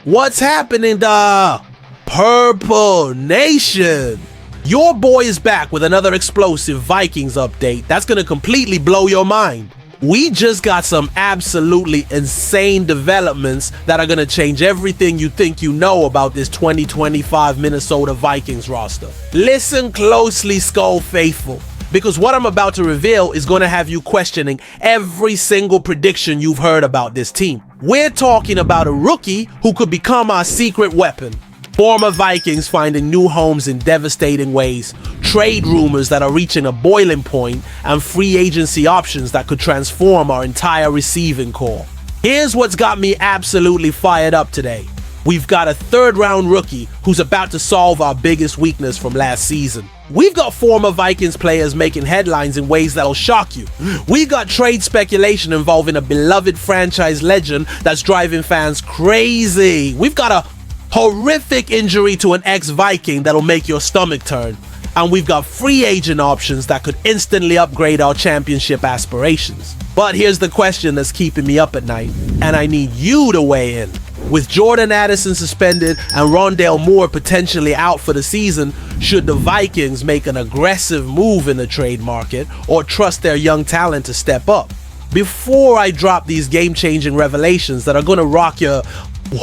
What's happening, the Purple Nation? Your boy is back with another explosive Vikings update that's gonna completely blow your mind. We just got some absolutely insane developments that are gonna change everything you think you know about this 2025 Minnesota Vikings roster. Listen closely, Skull Faithful, because what I'm about to reveal is gonna have you questioning every single prediction you've heard about this team. We're talking about a rookie who could become our secret weapon. Former Vikings finding new homes in devastating ways, trade rumors that are reaching a boiling point, and free agency options that could transform our entire receiving core. Here's what's got me absolutely fired up today. We've got a third-round rookie who's about to solve our biggest weakness from last season. We've got former Vikings players making headlines in ways that'll shock you. We've got trade speculation involving a beloved franchise legend that's driving fans crazy. We've got a horrific injury to an ex-Viking that'll make your stomach turn. And we've got free agent options that could instantly upgrade our championship aspirations. But here's the question that's keeping me up at night, and I need you to weigh in. With Jordan Addison suspended and Rondale Moore potentially out for the season, should the Vikings make an aggressive move in the trade market or trust their young talent to step up? Before I drop these game-changing revelations that are going to rock your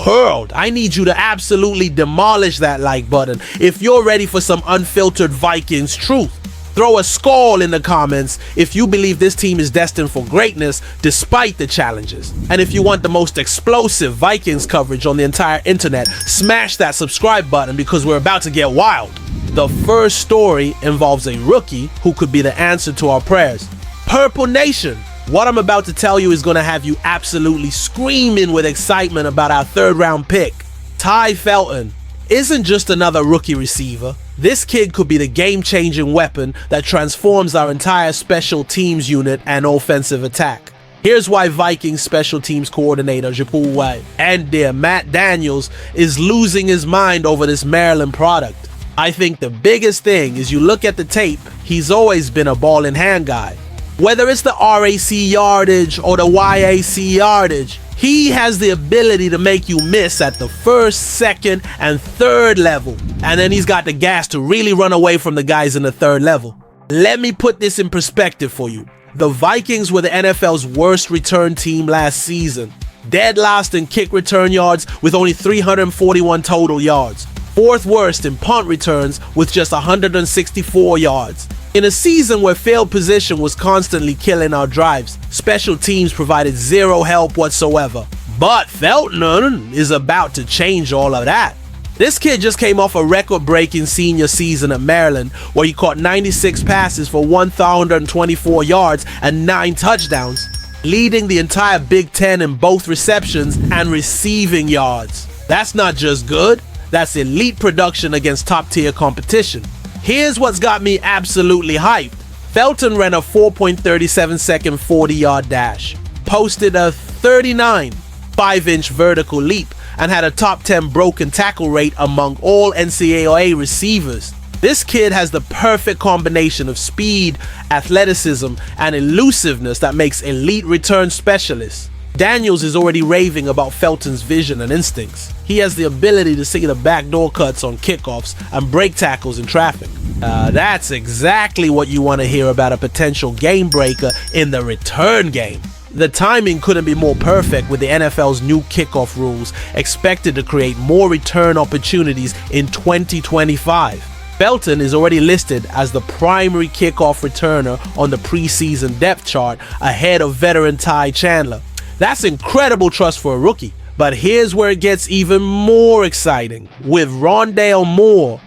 world, I need you to absolutely demolish that like button if you're ready for some unfiltered Vikings truth. Throw a skull in the comments if you believe this team is destined for greatness despite the challenges. And if you want the most explosive Vikings coverage on the entire internet, smash that subscribe button because we're about to get wild. The first story involves a rookie who could be the answer to our prayers. Purple Nation, what I'm about to tell you is going to have you absolutely screaming with excitement about our third-round pick. Felton isn't just another rookie receiver. This kid could be the game-changing weapon that transforms our entire special teams unit and offensive attack. Here's why Vikings special teams coordinator and dear Matt Daniels is losing his mind over this Maryland product. I think the biggest thing is you look at the tape, he's always been a ball-in-hand guy. Whether it's the RAC yardage or the YAC yardage, he has the ability to make you miss at the first, second, and third level. And then he's got the gas to really run away from the guys in the third level. Let me put this in perspective for you. The Vikings were the NFL's worst return team last season. Dead last in kick return yards with only 341 total yards. Fourth worst in punt returns with just 164 yards. In a season where field position was constantly killing our drives, special teams provided zero help whatsoever. But Felton is about to change all of that. This kid just came off a record-breaking senior season at Maryland where he caught 96 passes for 1,024 yards and 9 touchdowns, leading the entire Big Ten in both receptions and receiving yards. That's not just good, that's elite production against top-tier competition. Here's what's got me absolutely hyped. Felton ran a 4.37 second 40-yard dash, posted a 39 5-inch vertical leap, and had a top 10 broken tackle rate among all NCAA receivers. This kid has the perfect combination of speed, athleticism, and elusiveness that makes elite return specialists. Daniels is already raving about Felton's vision and instincts. He has the ability to see the backdoor cuts on kickoffs and break tackles in traffic. That's exactly what you want to hear about a potential game breaker in the return game. The timing couldn't be more perfect with the NFL's new kickoff rules expected to create more return opportunities in 2025. Felton is already listed as the primary kickoff returner on the preseason depth chart ahead of veteran Ty Chandler. That's incredible trust for a rookie. But here's where it gets even more exciting. With Rondale Moore,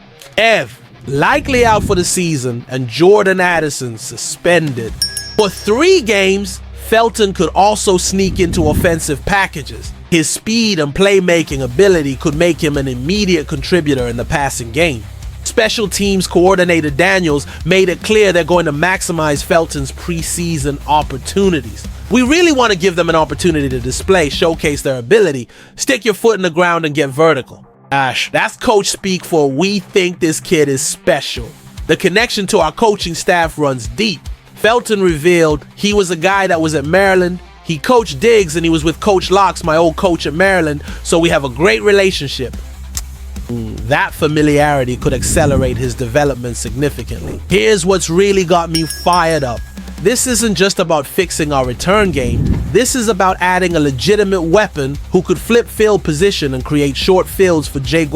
likely out for the season, and Jordan Addison suspended for 3 games, Felton could also sneak into offensive packages. His speed and playmaking ability could make him an immediate contributor in the passing game. Special teams coordinator Daniels made it clear they're going to maximize Felton's preseason opportunities. We really want to give them an opportunity to showcase their ability, stick your foot in the ground and get vertical. That's coach speak for we think this kid is special. The connection to our coaching staff runs deep. Felton revealed he was a guy that was at Maryland, He coached Diggs and he was with Coach Locks, my old coach at Maryland, so we have a great relationship. That familiarity could accelerate his development significantly. Here's what's really got me fired up. This isn't just about fixing our return game. This is about adding a legitimate weapon who could flip field position and create short fields for J.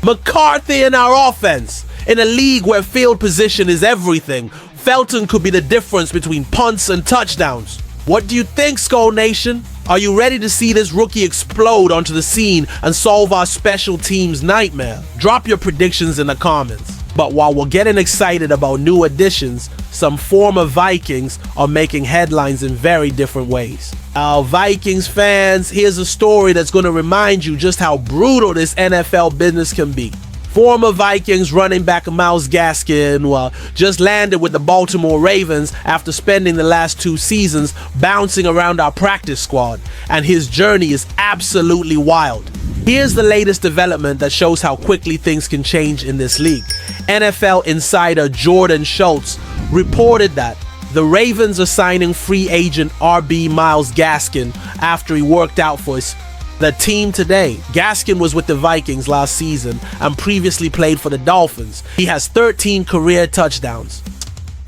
McCarthy in our offense. In a league where field position is everything, Felton could be the difference between punts and touchdowns. What do you think, Skull Nation? Are you ready to see this rookie explode onto the scene and solve our special teams nightmare? Drop your predictions in the comments. But while we're getting excited about new additions, some former Vikings are making headlines in very different ways. Our Vikings fans, here's a story that's going to remind you just how brutal this NFL business can be. Former Vikings running back Myles Gaskin just landed with the Baltimore Ravens after spending the last 2 seasons bouncing around our practice squad, and his journey is absolutely wild. Here's the latest development that shows how quickly things can change in this league. NFL insider Jordan Schultz reported that the Ravens are signing free agent RB Myles Gaskin after he worked out for the team today. Gaskin was with the Vikings last season and previously played for the Dolphins. He has 13 career touchdowns.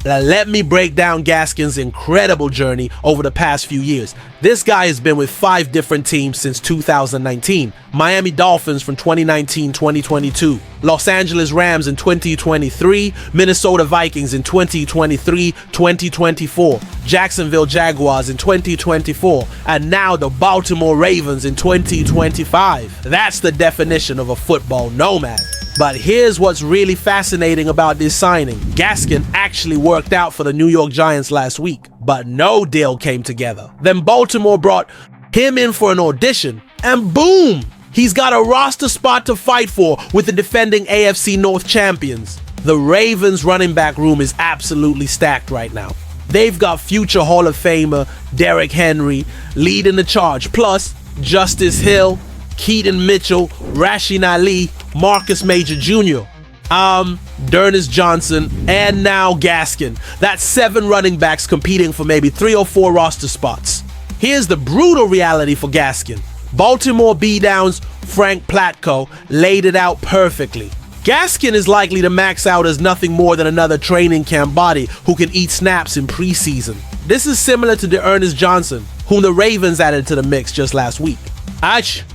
Now, let me break down Gaskin's incredible journey over the past few years. This guy has been with 5 different teams since 2019. Miami Dolphins from 2019-2022, Los Angeles Rams in 2023, Minnesota Vikings in 2023-2024, Jacksonville Jaguars in 2024, and now the Baltimore Ravens in 2025. That's the definition of a football nomad. But here's what's really fascinating about this signing. Gaskin actually worked out for the New York Giants last week, but no deal came together. Then Baltimore brought him in for an audition, and boom! He's got a roster spot to fight for with the defending AFC North champions. The Ravens running back room is absolutely stacked right now. They've got future Hall of Famer Derrick Henry leading the charge, plus Justice Hill, Keaton Mitchell, Rasheen Ali, Marcus Major Jr., D'Ernest Johnson, and now Gaskin. That's 7 running backs competing for maybe 3 or 4 roster spots. Here's the brutal reality for Gaskin. Baltimore B-Downs Frank Platko laid it out perfectly. Gaskin is likely to max out as nothing more than another training camp body who can eat snaps in preseason. This is similar to D'Ernest Johnson, whom the Ravens added to the mix just last week.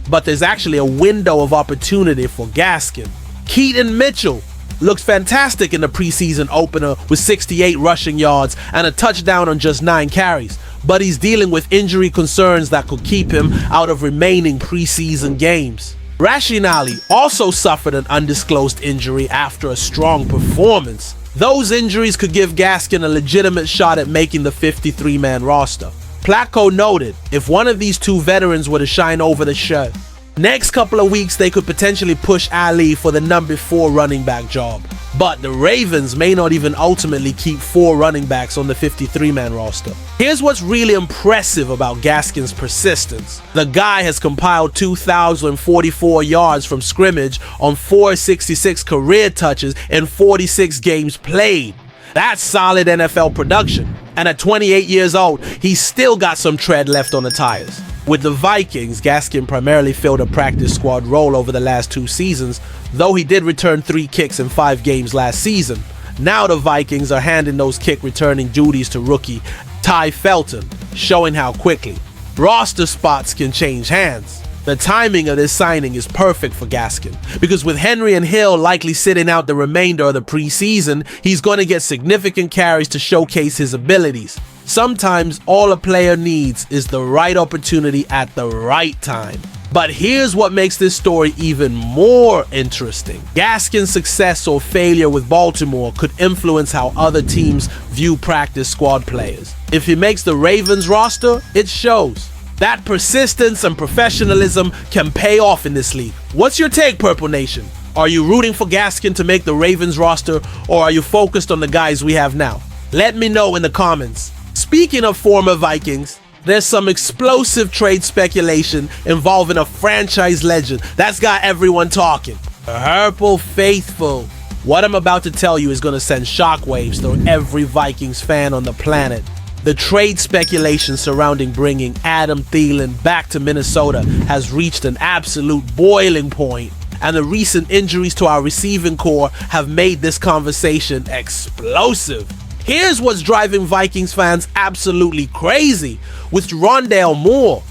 But there's actually a window of opportunity for Gaskin. Keaton Mitchell looked fantastic in the preseason opener with 68 rushing yards and a touchdown on just 9 carries, but he's dealing with injury concerns that could keep him out of remaining preseason games. Rasheen Ali also suffered an undisclosed injury after a strong performance. Those injuries could give Gaskin a legitimate shot at making the 53-man roster. Platko noted, if one of these 2 veterans were to shine over the shirt, next couple of weeks they could potentially push Ali for the number 4 running back job. But the Ravens may not even ultimately keep 4 running backs on the 53-man roster. Here's what's really impressive about Gaskin's persistence. The guy has compiled 2,044 yards from scrimmage on 466 career touches in 46 games played. That's solid NFL production. And at 28 years old, he's still got some tread left on the tires. With the Vikings, Gaskin primarily filled a practice squad role over the last 2 seasons, though he did return 3 kicks in 5 games last season. Now the Vikings are handing those kick returning duties to rookie Ty Felton, showing how quickly roster spots can change hands. The timing of this signing is perfect for Gaskin, because with Henry and Hill likely sitting out the remainder of the preseason, he's going to get significant carries to showcase his abilities. Sometimes all a player needs is the right opportunity at the right time. But here's what makes this story even more interesting. Gaskin's success or failure with Baltimore could influence how other teams view practice squad players. If he makes the Ravens roster, it shows. That persistence and professionalism can pay off in this league. What's your take, Purple Nation? Are you rooting for Gaskin to make the Ravens roster, or are you focused on the guys we have now? Let me know in the comments. Speaking of former Vikings, there's some explosive trade speculation involving a franchise legend that's got everyone talking. Purple Faithful. What I'm about to tell you is going to send shockwaves through every Vikings fan on the planet. The trade speculation surrounding bringing Adam Thielen back to Minnesota has reached an absolute boiling point, and the recent injuries to our receiving core have made this conversation explosive. Here's what's driving Vikings fans absolutely crazy with Rondale Moore.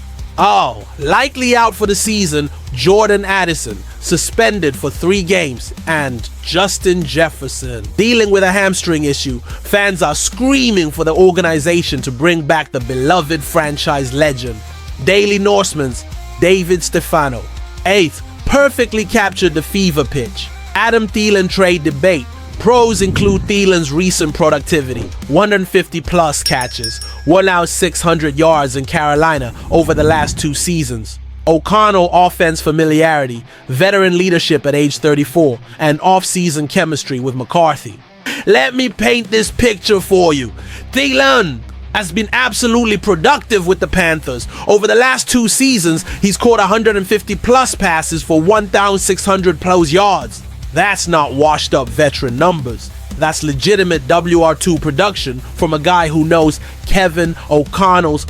Likely out for the season, Jordan Addison suspended for 3 games, and Justin Jefferson dealing with a hamstring issue. Fans are screaming for the organization to bring back the beloved franchise legend. Daily Norseman's David Stefano, 8th, perfectly captured the fever pitch. Adam Thielen trade debate. Pros include Thielen's recent productivity, 150 plus catches, 1,600 yards in Carolina over the last 2 seasons. O'Connell offense familiarity, veteran leadership at age 34, and off-season chemistry with McCarthy. Let me paint this picture for you. Thielen has been absolutely productive with the Panthers. Over the last 2 seasons, he's caught 150 plus passes for 1,600 plus yards. That's not washed up veteran numbers. That's legitimate WR2 production from a guy who knows Kevin O'Connell's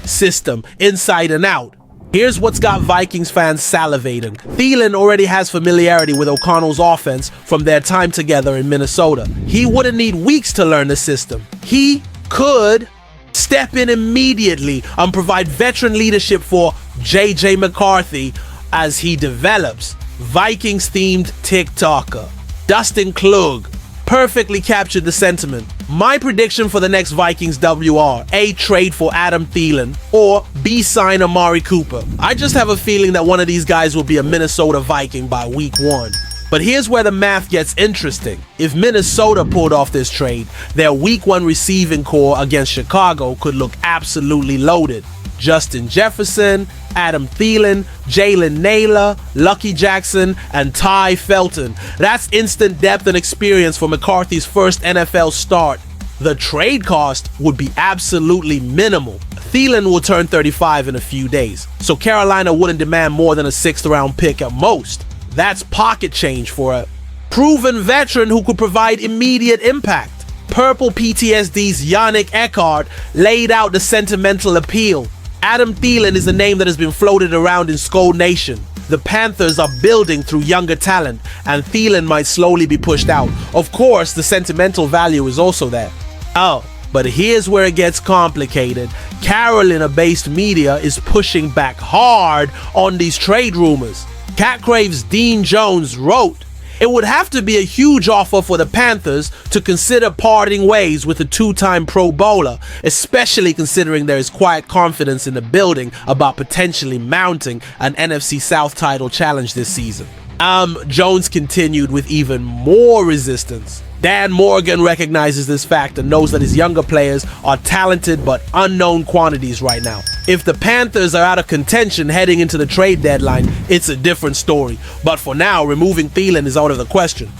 system inside and out. Here's what's got Vikings fans salivating. Thielen already has familiarity with O'Connell's offense from their time together in Minnesota. He wouldn't need weeks to learn the system. He could step in immediately and provide veteran leadership for J.J. McCarthy as he develops. Vikings-themed TikToker Dustin Klug perfectly captured the sentiment. My prediction for the next Vikings WR: A, trade for Adam Thielen, or B, sign Amari Cooper. I just have a feeling that one of these guys will be a Minnesota Viking by week 1. But here's where the math gets interesting. If Minnesota pulled off this trade, their week 1 receiving core against Chicago could look absolutely loaded. Justin Jefferson, Adam Thielen, Jalen Naylor, Lucky Jackson, and Ty Felton. That's instant depth and experience for McCarthy's first NFL start. The trade cost would be absolutely minimal. Thielen will turn 35 in a few days, so Carolina wouldn't demand more than a 6th round pick at most. That's pocket change for a proven veteran who could provide immediate impact. Purple PTSD's Yannick Eckhart laid out the sentimental appeal. Adam Thielen is a name that has been floated around in Skull Nation. The Panthers are building through younger talent, and Thielen might slowly be pushed out. Of course, the sentimental value is also there. But here's where it gets complicated. Carolina-based media is pushing back hard on these trade rumors. Cat Crave's Dean Jones wrote, "It would have to be a huge offer for the Panthers to consider parting ways with a 2-time Pro Bowler, especially considering there is quiet confidence in the building about potentially mounting an NFC South title challenge this season." Jones continued with even more resistance. Dan Morgan recognizes this fact and knows that his younger players are talented but unknown quantities right now. If the Panthers are out of contention heading into the trade deadline, it's a different story. But for now, removing Thielen is out of the question.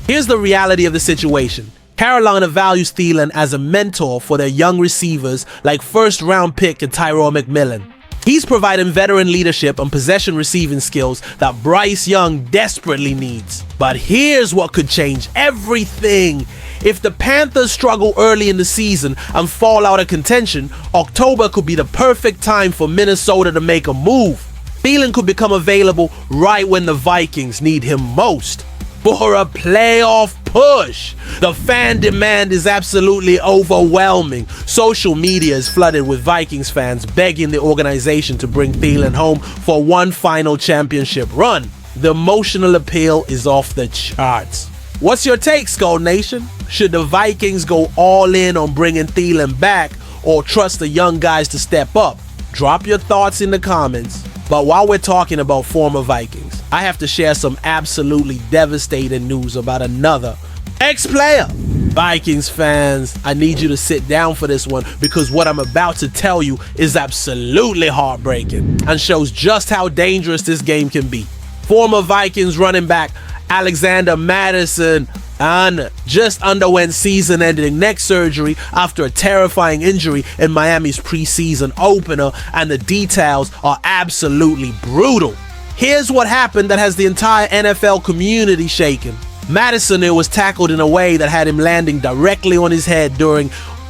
Here's the reality of the situation. Carolina values Thielen as a mentor for their young receivers like first-round pick Tyrone McMillan. He's providing veteran leadership and possession receiving skills that Bryce Young desperately needs. But here's what could change everything. If the Panthers struggle early in the season and fall out of contention, October could be the perfect time for Minnesota to make a move. Thielen could become available right when the Vikings need him most. For a playoff push. The fan demand is absolutely overwhelming. Social media is flooded with Vikings fans begging the organization to bring Thielen home for one final championship run. The emotional appeal is off the charts. What's your take, Skull Nation? Should the Vikings go all in on bringing Thielen back or trust the young guys to step up? Drop your thoughts in the comments. But while we're talking about former Vikings, I have to share some absolutely devastating news about another ex-player. Vikings fans, I need you to sit down for this one because what I'm about to tell you is absolutely heartbreaking and shows just how dangerous this game can be. Former Vikings running back Alexander Madison and just underwent season-ending neck surgery after a terrifying injury in Miami's preseason opener, and the details are absolutely brutal. Here's what happened that has the entire NFL community shaken. Madison was tackled in a way that had him landing directly on his head during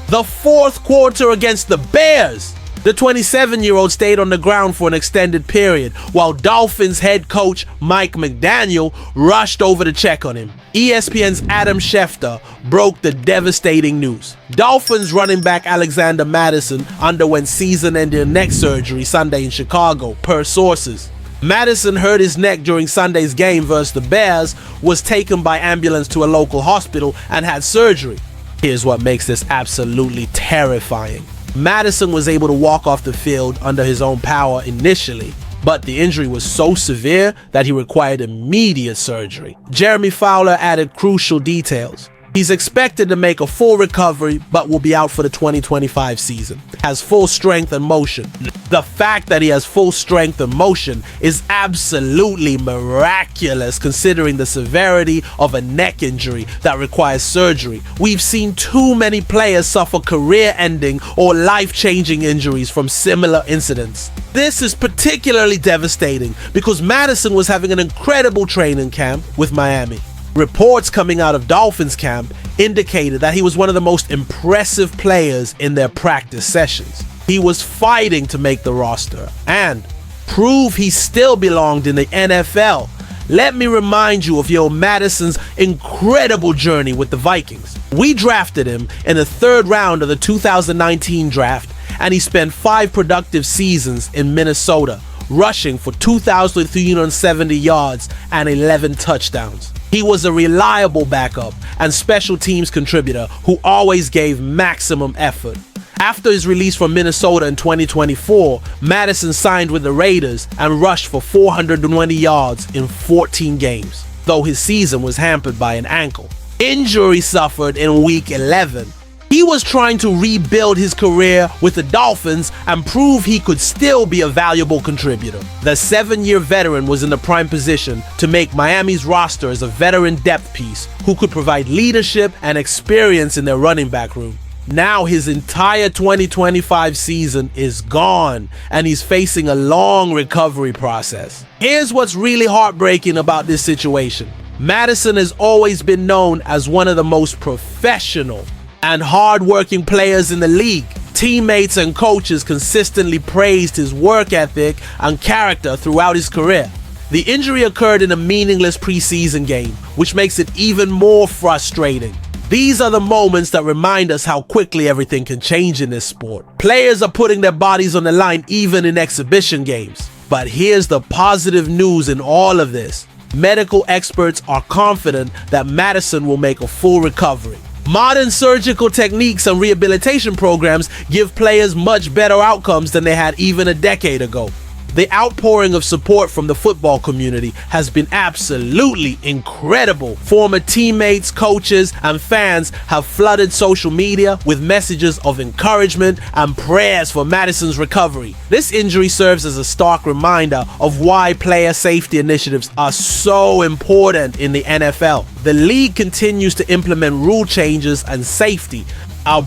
The fourth quarter against the Bears, the 27-year-old stayed on the ground for an extended period, while Dolphins head coach Mike McDaniel rushed over to check on him. ESPN's Adam Schefter broke the devastating news. Dolphins running back Alexander Madison underwent season-ending neck surgery Sunday in Chicago, per sources. Madison hurt his neck during Sunday's game versus the Bears, was taken by ambulance to a local hospital, and had surgery. Here's what makes this absolutely terrifying. Madison was able to walk off the field under his own power initially, but the injury was so severe that he required immediate surgery. Jeremy Fowler added crucial details. He's expected to make a full recovery, but will be out for the 2025 season. Has full strength and motion. The fact that he has full strength and motion is absolutely miraculous considering the severity of a neck injury that requires surgery. We've seen too many players suffer career-ending or life-changing injuries from similar incidents. This is particularly devastating because Madison was having an incredible training camp with Miami. Reports coming out of Dolphins camp indicated that he was one of the most impressive players in their practice sessions. He was fighting to make the roster and prove he still belonged in the NFL. Let me remind you of Madison's incredible journey with the Vikings. We drafted him in the third round of the 2019 draft, and he spent 5 productive seasons in Minnesota, rushing for 2,370 yards and 11 touchdowns. He was a reliable backup and special teams contributor who always gave maximum effort. After his release from Minnesota in 2024, Madison signed with the Raiders and rushed for 420 yards in 14 games, though his season was hampered by an ankle injury suffered in Week 11. He was trying to rebuild his career with the Dolphins and prove he could still be a valuable contributor. The 7-year veteran was in the prime position to make Miami's roster as a veteran depth piece who could provide leadership and experience in their running back room. Now his entire 2025 season is gone, and he's facing a long recovery process. Here's what's really heartbreaking about this situation. Madison has always been known as one of the most professional and hard-working players in the league. Teammates and coaches consistently praised his work ethic and character throughout his career. The injury occurred in a meaningless preseason game, which makes it even more frustrating. These are the moments that remind us how quickly everything can change in this sport. Players are putting their bodies on the line even in exhibition games. But here's the positive news in all of this. Medical experts are confident that Madison will make a full recovery. Modern surgical techniques and rehabilitation programs give players much better outcomes than they had even a decade ago. The outpouring of support from the football community has been absolutely incredible. Former teammates, coaches, and fans have flooded social media with messages of encouragement and prayers for Madison's recovery. This injury serves as a stark reminder of why player safety initiatives are so important in the NFL. The league continues to implement rule changes and safety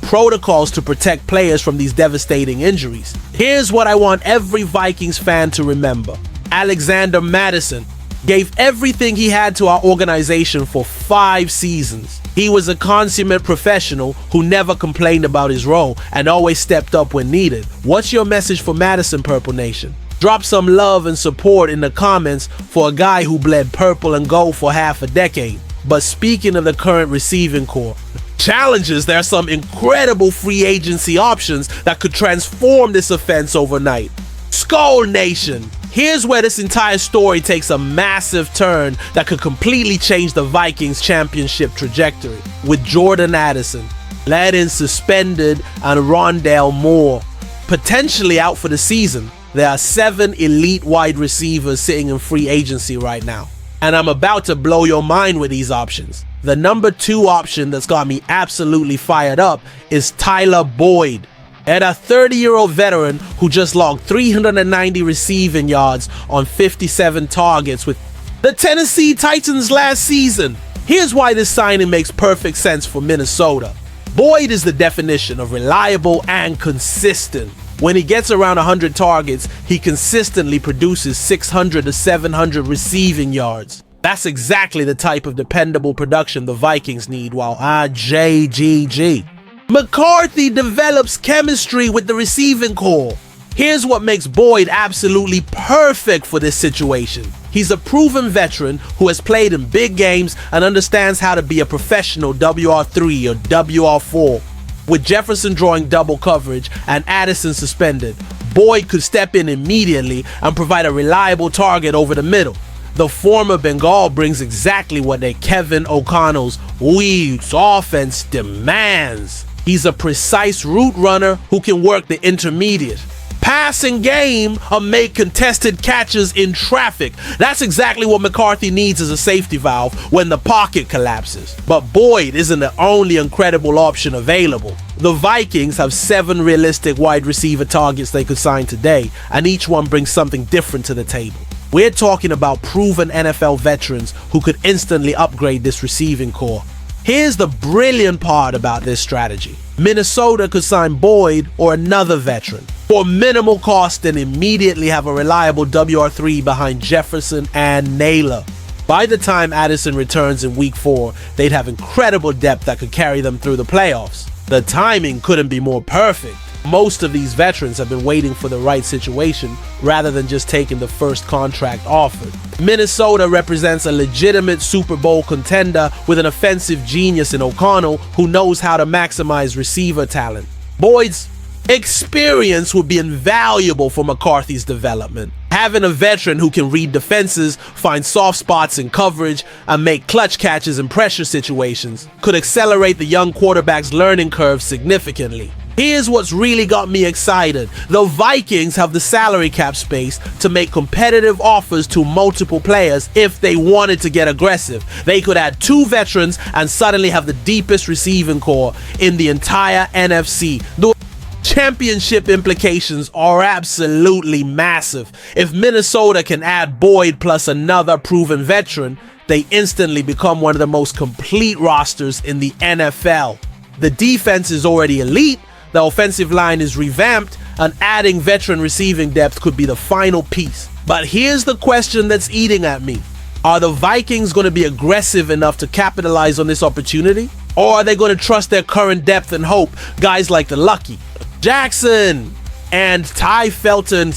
protocols to protect players from these devastating injuries. Here's what I want every Vikings fan to remember. Alexander Madison gave everything he had to our organization for 5 seasons. He was a consummate professional who never complained about his role and always stepped up when needed. What's your message for Madison, Purple Nation? Drop some love and support in the comments for a guy who bled purple and gold for half a decade. But speaking of the current receiving core challenges, there are some incredible free agency options that could transform this offense overnight. Skull Nation, here's where this entire story takes a massive turn that could completely change the Vikings championship trajectory. With Jordan Addison, Ladin suspended, and Rondale Moore potentially out for the season, there are 7 elite wide receivers sitting in free agency right now. And I'm about to blow your mind with these options. The number 2 option that's got me absolutely fired up is Tyler Boyd, and a 30-year-old veteran who just logged 390 receiving yards on 57 targets with the Tennessee Titans last season. Here's why this signing makes perfect sense for Minnesota. Boyd is the definition of reliable and consistent. When he gets around 100 targets, he consistently produces 600 to 700 receiving yards. That's exactly the type of dependable production the Vikings need while JGG. McCarthy develops chemistry with the receiving core. Here's what makes Boyd absolutely perfect for this situation. He's a proven veteran who has played in big games and understands how to be a professional WR3 or WR4. With Jefferson drawing double coverage and Addison suspended, Boyd could step in immediately and provide a reliable target over the middle. The former Bengal brings exactly what a Kevin O'Connell's Weeds offense demands. He's a precise route runner who can work the intermediate, passing game, or make contested catches in traffic. That's exactly what McCarthy needs as a safety valve when the pocket collapses. But Boyd isn't the only incredible option available. The Vikings have 7 realistic wide receiver targets they could sign today, and each one brings something different to the table. We're talking about proven NFL veterans who could instantly upgrade this receiving core. Here's the brilliant part about this strategy. Minnesota could sign Boyd or another veteran for minimal cost and immediately have a reliable WR3 behind Jefferson and Naylor. By the time Addison returns in week 4, they'd have incredible depth that could carry them through the playoffs. The timing couldn't be more perfect. Most of these veterans have been waiting for the right situation rather than just taking the first contract offered. Minnesota represents a legitimate Super Bowl contender with an offensive genius in O'Connell who knows how to maximize receiver talent. Boyd's experience would be invaluable for McCarthy's development. Having a veteran who can read defenses, find soft spots in coverage, and make clutch catches in pressure situations could accelerate the young quarterback's learning curve significantly. Here's what's really got me excited. The Vikings have the salary cap space to make competitive offers to multiple players if they wanted to get aggressive. They could add 2 veterans and suddenly have the deepest receiving core in the entire NFC. The championship implications are absolutely massive. If Minnesota can add Boyd plus another proven veteran, they instantly become one of the most complete rosters in the NFL. The defense is already elite, the offensive line is revamped, and adding veteran receiving depth could be the final piece. But here's the question that's eating at me. Are the Vikings going to be aggressive enough to capitalize on this opportunity? Or are they going to trust their current depth and hope guys like the Lucky Jackson and Felton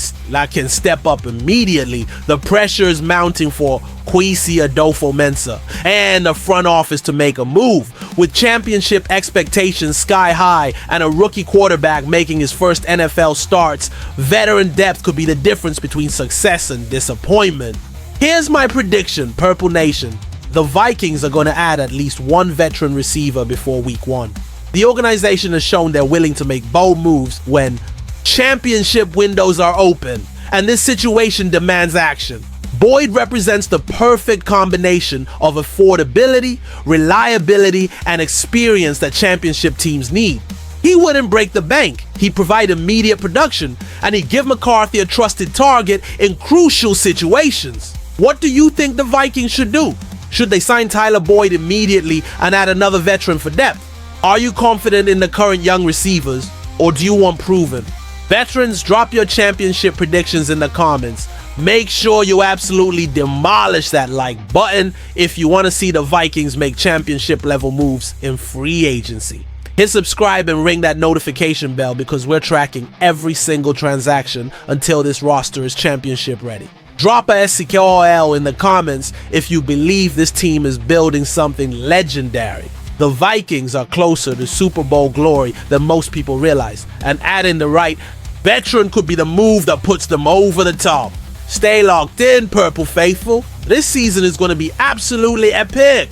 can step up immediately? The pressure is mounting for Kwesi Adolfo-Mensah and the front office to make a move. With championship expectations sky high and a rookie quarterback making his first NFL starts, veteran depth could be the difference between success and disappointment. Here's my prediction, Purple Nation. The Vikings are going to add at least 1 veteran receiver before week 1. The organization has shown they're willing to make bold moves when championship windows are open, and this situation demands action. Boyd represents the perfect combination of affordability, reliability, and experience that championship teams need. He wouldn't break the bank, he'd provide immediate production, and he'd give McCarthy a trusted target in crucial situations. What do you think the Vikings should do? Should they sign Tyler Boyd immediately and add another veteran for depth? Are you confident in the current young receivers, or do you want proven? Veterans, drop your championship predictions in the comments. Make sure you absolutely demolish that like button if you want to see the Vikings make championship level moves in free agency. Hit subscribe and ring that notification bell because we're tracking every single transaction until this roster is championship ready. Drop a SCKOL in the comments if you believe this team is building something legendary. The Vikings are closer to Super Bowl glory than most people realize, and adding the right veteran could be the move that puts them over the top. Stay locked in, Purple Faithful. This season is going to be absolutely epic.